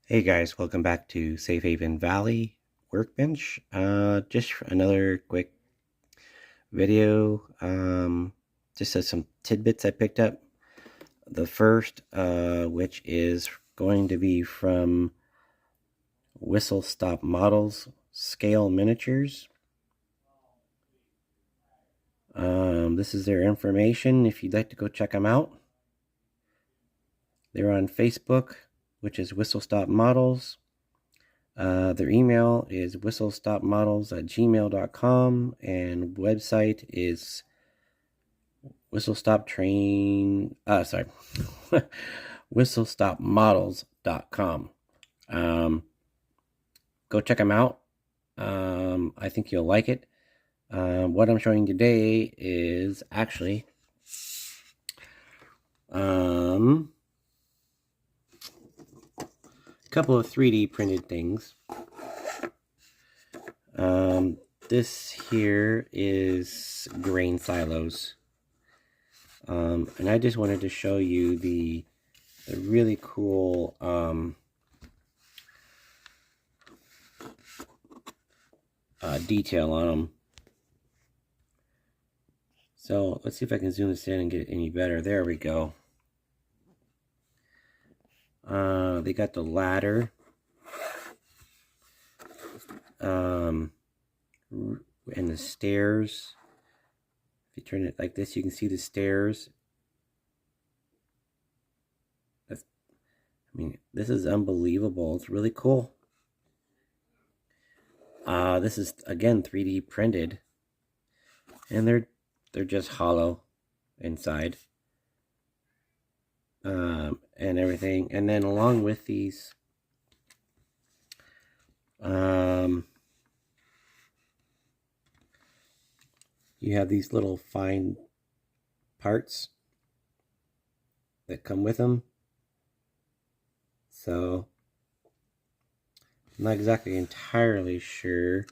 Hey guys, welcome back to Safe Haven Valley Workbench. Just another quick video. Just some tidbits I picked up. The first, which is going to be from Whistle Stop Models Scale Miniatures. This is their information if you'd like to go check them out. They're on Facebook, which is Whistle Stop Models. Their email is whistlestopmodels@gmail.com, and website is whistlestopmodels.com. Go check them out. I think you'll like it. What I'm showing today is actually a couple of 3D printed things. This here is grain silos. And I just wanted to show you the really cool detail on them. So let's see if I can zoom this in and get it any better. There we go. They got the ladder. And the stairs. If you turn it like this, you can see the stairs. This is unbelievable. It's really cool. This is again 3D printed, and they're just hollow inside, and everything. And then along with these, you have these little fine parts that come with them. So I'm not exactly entirely sure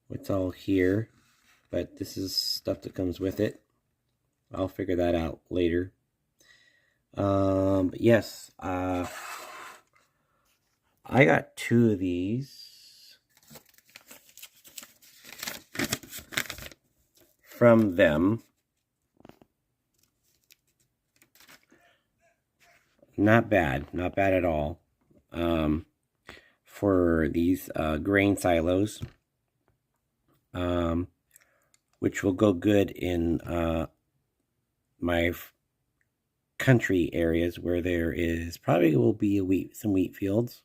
what's all here, but this is stuff that comes with it. I'll figure that out later. But yes, I got 2 of these from them. Not bad at all. For these grain silos, which will go good in my country areas where there is probably will be some wheat fields,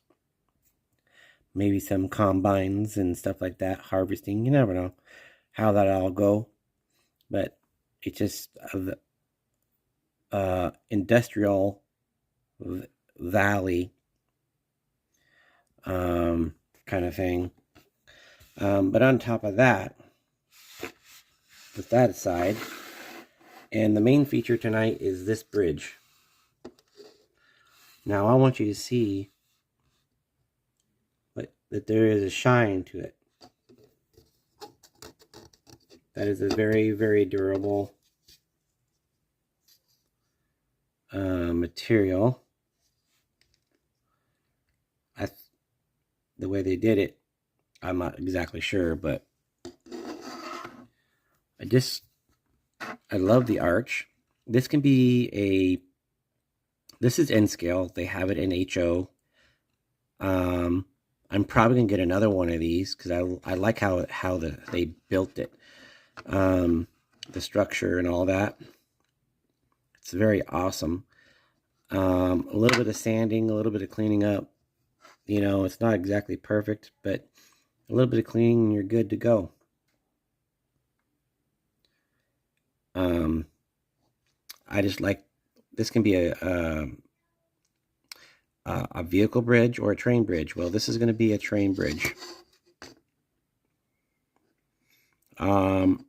maybe some combines and stuff like that, harvesting. You never know how that'll all go, but it's just industrial valley kind of thing. But on top of that, with that aside, and the main feature tonight is this bridge. Now I want you to see that there is a shine to it. That is a very, very durable material. The way they did it, I'm not exactly sure, but I love the arch. This can be this is N scale. They have it in HO. I'm probably gonna get another one of these because I like how they built it, the structure and all that. It's very awesome. A little bit of sanding, a little bit of cleaning up. You know, it's not exactly perfect, but a little bit of cleaning and you're good to go. I just like, this can be a vehicle bridge or a train bridge. Well, this is going to be a train bridge. I'm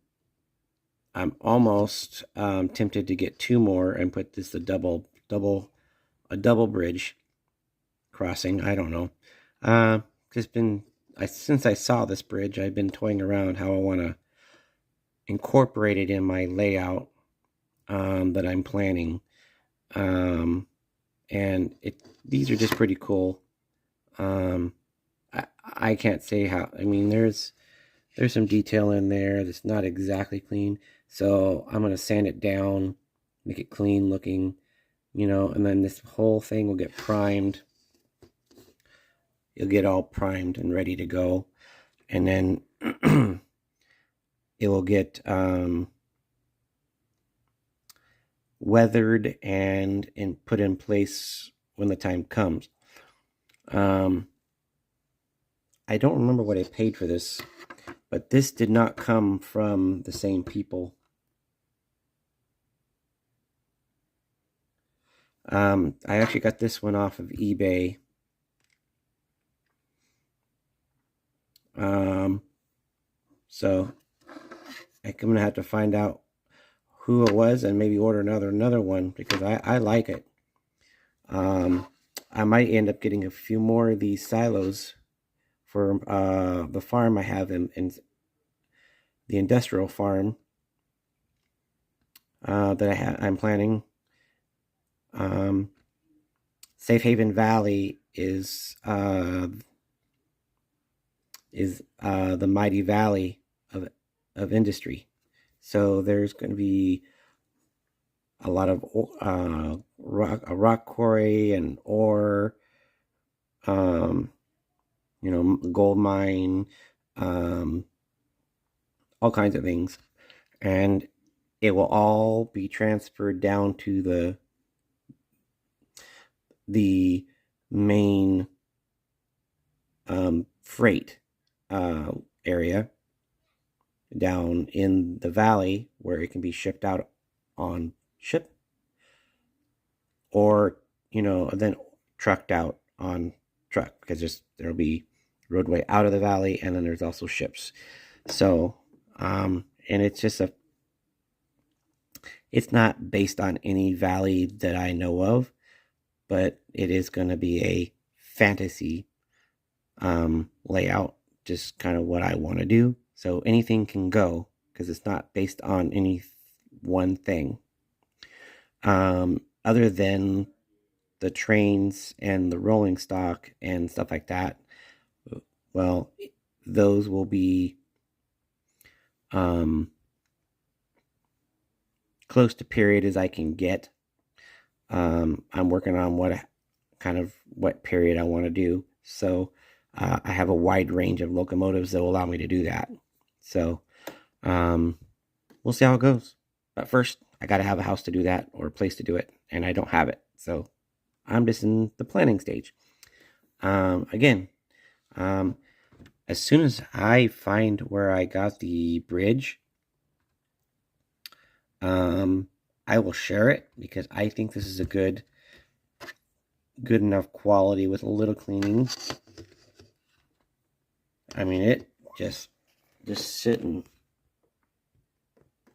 almost tempted to get 2 more and put this a double bridge crossing. I don't know. Since I saw this bridge, I've been toying around how I want to incorporate it in my layout that I'm planning. And these are just pretty cool. I can't say how. I mean, there's some detail in there that's not exactly clean. So I'm gonna sand it down, make it clean looking, and then this whole thing will get primed. You'll get all primed and ready to go, and then it will get weathered and put in place when the time comes. I don't remember what I paid for this, but this did not come from the same people. I actually got this one off of eBay. So I'm gonna have to find out who it was and maybe order another one because I like it. I might end up getting a few more of these silos for the farm I have in the industrial farm that I'm planning. Safe Haven Valley is the mighty valley of industry. So there's going to be a lot of rock quarry and ore, gold mine, all kinds of things, and it will all be transferred down to the main freight area down in the valley where it can be shipped out on ship, or then trucked out on truck, because there'll be roadway out of the valley, and then there's also ships. So and it's not based on any valley that I know of, but it is going to be a fantasy layout, just kind of what I want to do. So anything can go because it's not based on any one thing. Other than the trains and the rolling stock and stuff like that, well, those will be close to period as I can get. I'm working on what period I want to do. So I have a wide range of locomotives that will allow me to do that. So we'll see how it goes. But first, I got to have a house to do that, or a place to do it, and I don't have it. So I'm just in the planning stage. Again, as soon as I find where I got the bridge, I will share it, because I think this is a good enough quality with a little cleaning. I mean, it just sitting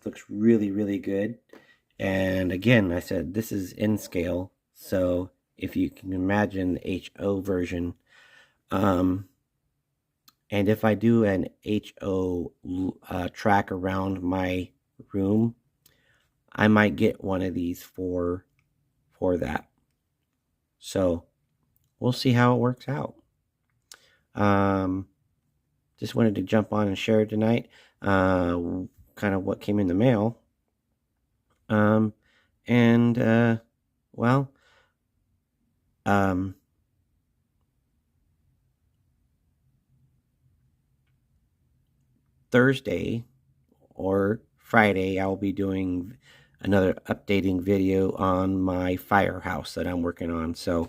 looks really, really good. And again, I said this is N scale, so if you can imagine the HO version, and if I do an HO track around my room, I might get one of these for that. So we'll see how it works out. Just wanted to jump on and share tonight, kind of what came in the mail. Thursday or Friday, I'll be doing another updating video on my firehouse that I'm working on. So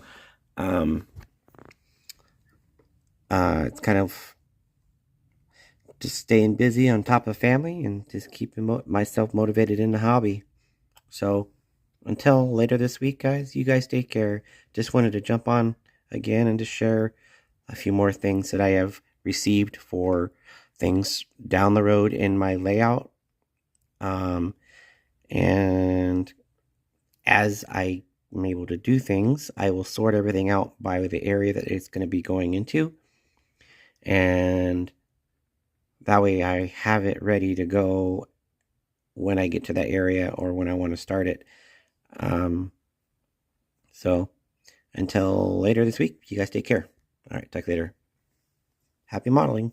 it's kind of just staying busy on top of family and just keeping myself motivated in the hobby. So until later this week, guys, you guys take care. Just wanted to jump on again and just share a few more things that I have received for things down the road in my layout. And as I am able to do things, I will sort everything out by the area that it's going to be going into. And that way I have it ready to go when I get to that area or when I want to start it. So Until later this week, you guys take care. All right, talk later. Happy modeling.